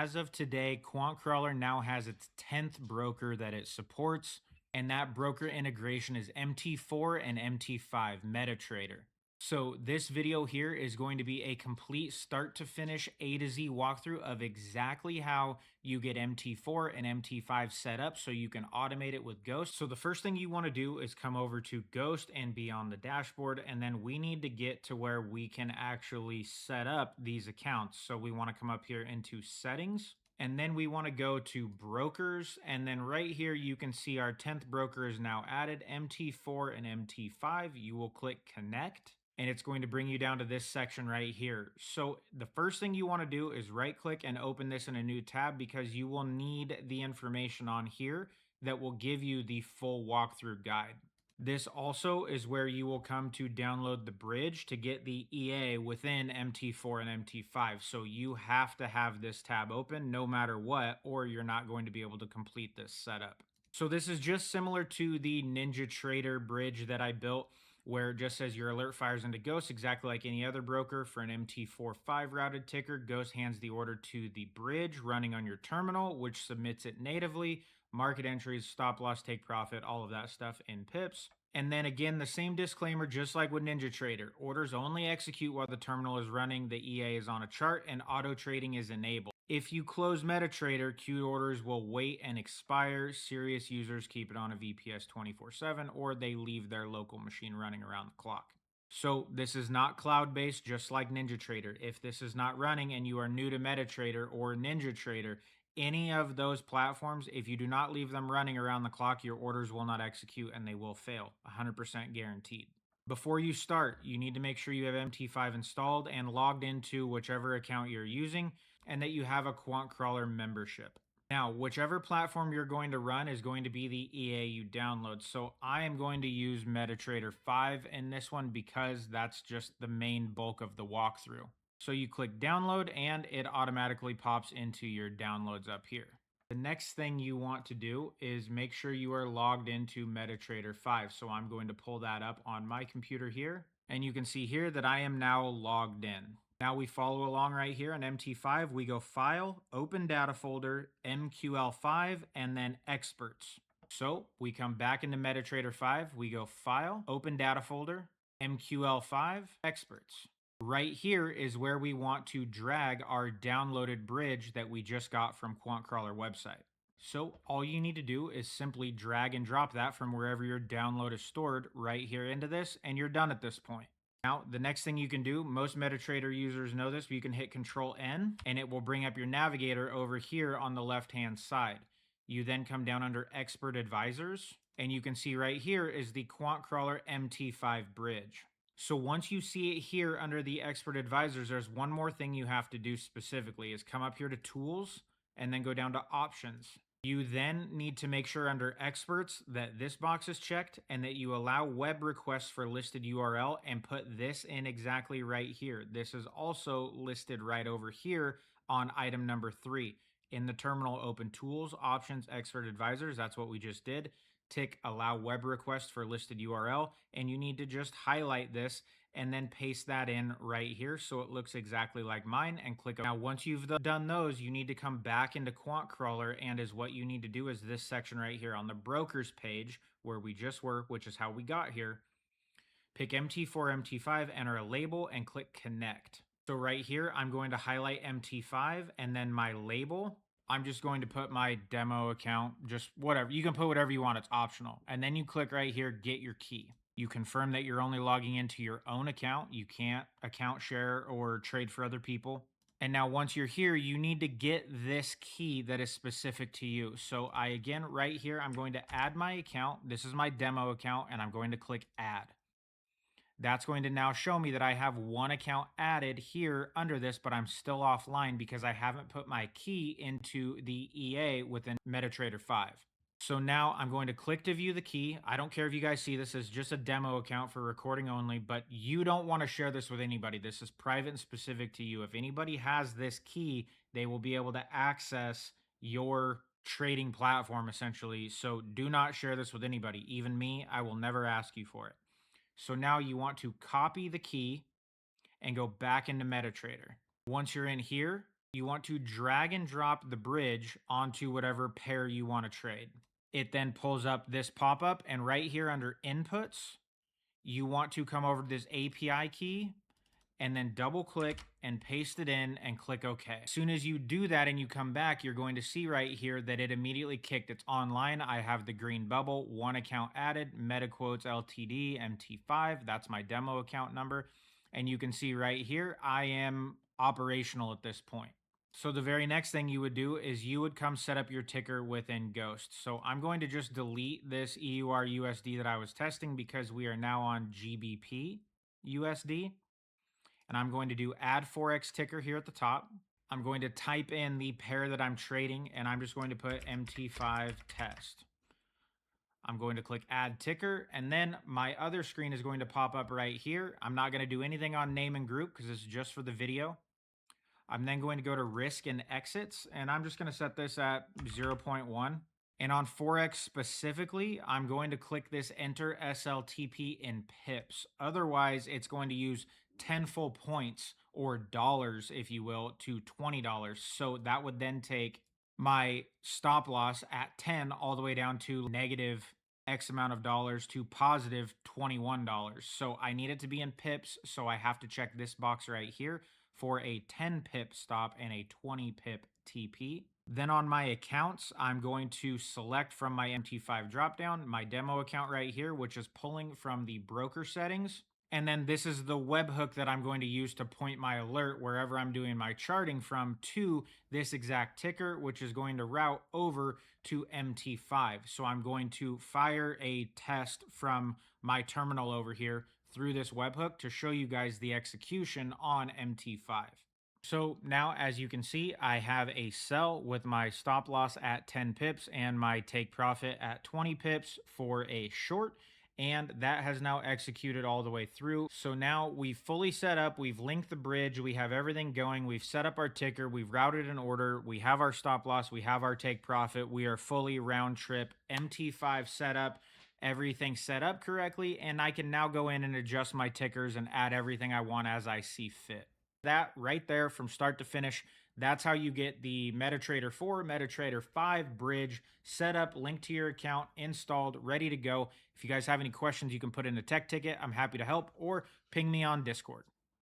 as of today, QuantCrawler now has its 10th broker that it supports, and that broker integration is MT4 and MT5 MetaTrader. So this video here is going to be a complete start to finish A to Z walkthrough of exactly how you get MT4 and MT5 set up so you can automate it with Ghost. So the first thing you want to do is come over to Ghost and be on the dashboard, and then we need to get to where we can actually set up these accounts. So we want to come up here into settings, and then we want to go to brokers, and then right here you can see our 10th broker is now added, MT4 and MT5. You will click connect, and it's going to bring you down to this section right here. So the first thing you want to do is right click and open this in a new tab, because you will need the information on here that will give you the full walkthrough guide. This also is where you will come to download the bridge to get the EA within MT4 and MT5. So you have to have this tab open no matter what, or you're not going to be able to complete this setup. So this is just similar to the NinjaTrader bridge that I built, where it just says your alert fires into Ghost, exactly like any other broker. For an MT4-5 routed ticker, Ghost hands the order to the bridge running on your terminal, which submits it natively. Market entries, stop loss, take profit, all of that stuff in pips. And then again, the same disclaimer, just like with NinjaTrader. Orders only execute while the terminal is running, the EA is on a chart, and auto trading is enabled. If you close MetaTrader, queued orders will wait and expire. Serious users keep it on a VPS 24/7, or they leave their local machine running around the clock. So this is not cloud-based, just like NinjaTrader. If this is not running and you are new to MetaTrader or NinjaTrader, any of those platforms, if you do not leave them running around the clock, your orders will not execute and they will fail, 100% guaranteed. Before you start, you need to make sure you have MT5 installed and logged into whichever account you're using, and that you have a QuantCrawler membership. Now, whichever platform you're going to run is going to be the EA you download. So I am going to use MetaTrader 5 in this one because that's just the main bulk of the walkthrough. So you click download and it automatically pops into your downloads up here. The next thing you want to do is make sure you are logged into MetaTrader 5. So I'm going to pull that up on my computer here, and you can see here that I am now logged in. Now we follow along right here on MT5. We go File, Open Data Folder, MQL5, and then Experts. So we come back into MetaTrader 5. We go File, Open Data Folder, MQL5, Experts. Right here is where we want to drag our downloaded bridge that we just got from QuantCrawler website. So all you need to do is simply drag and drop that from wherever your download is stored right here into this, and you're done at this point. Now, the next thing you can do, most MetaTrader users know this, but you can hit Control N and it will bring up your navigator over here on the left-hand side. You then come down under Expert Advisors, and you can see right here is the QuantCrawler MT5 bridge. So once you see it here under the Expert Advisors, there's one more thing you have to do specifically, is come up here to Tools and then go down to Options. You then need to make sure under Experts that this box is checked and that you allow web requests for listed URL, and put this in exactly right here. This is also listed right over here on item number 3. In the terminal, open Tools, Options, Expert Advisors. That's what we just did. Tick Allow Web Request for listed URL, and you need to just highlight this and then paste that in right here so it looks exactly like mine, and click. Now once you've done those, you need to come back into QuantCrawler, and what you need to do is this section right here on the brokers page where we just were, which is how we got here. Pick MT4, MT5, enter a label, and click connect. So right here I'm going to highlight MT5, and then my label, I'm just going to put my demo account, just whatever. You can put whatever you want, it's optional. And then you click right here, get your key. You confirm that you're only logging into your own account. You can't account share or trade for other people. And now once you're here, you need to get this key that is specific to you. So again, right here, I'm going to add my account. This is my demo account, and I'm going to click add. That's going to now show me that I have one account added here under this, but I'm still offline because I haven't put my key into the EA within MetaTrader 5. So now I'm going to click to view the key. I don't care if you guys see this as just a demo account for recording only, but you don't want to share this with anybody. This is private and specific to you. If anybody has this key, they will be able to access your trading platform essentially. So do not share this with anybody. Even me, I will never ask you for it. So now you want to copy the key and go back into MetaTrader. Once you're in here, You want to drag and drop the bridge onto whatever pair you want to trade. It then pulls up this pop-up, and right here under inputs, you want to come over to this API key and then double click and paste it in and click OK. As soon as you do that and you come back, you're going to see right here that it immediately kicked. It's online. I have the green bubble, one account added, MetaQuotes Ltd, MT5. That's my demo account number. And you can see right here, I am operational at this point. So the very next thing you would do is you would come set up your ticker within Ghost. So I'm going to just delete this EUR USD that I was testing because we are now on GBP USD. And I'm going to do add Forex ticker here at the top. I'm going to type in the pair that I'm trading, and I'm just going to put MT5 test. I'm going to click add ticker, and then my other screen is going to pop up right here. I'm not going to do anything on name and group because this is just for the video. I'm then going to go to risk and exits, and I'm just going to set this at 0.1. And on Forex specifically, I'm going to click this enter SLTP in pips. Otherwise, it's going to use 10 full points, or dollars, if you will, to $20. So that would then take my stop loss at 10 all the way down to negative X amount of dollars to positive $21. So I need it to be in pips. So I have to check this box right here for a 10 pip stop and a 20 pip TP. Then on my accounts, I'm going to select from my MT5 dropdown, my demo account right here, which is pulling from the broker settings. And then this is the webhook that I'm going to use to point my alert wherever I'm doing my charting from to this exact ticker, which is going to route over to MT5. So I'm going to fire a test from my terminal over here through this webhook to show you guys the execution on MT5. So now, as you can see, I have a sell with my stop loss at 10 pips and my take profit at 20 pips for a short. And that has now executed all the way through. So now we've fully set up, we've linked the bridge, we have everything going, we've set up our ticker, we've routed an order, we have our stop loss, we have our take profit, we are fully round trip MT5 set up, everything set up correctly, and I can now go in and adjust my tickers and add everything I want as I see fit. That right there from start to finish, that's how you get the MetaTrader 4, MetaTrader 5 bridge set up, linked to your account, installed, ready to go. If you guys have any questions, you can put in a tech ticket. I'm happy to help, or ping me on Discord.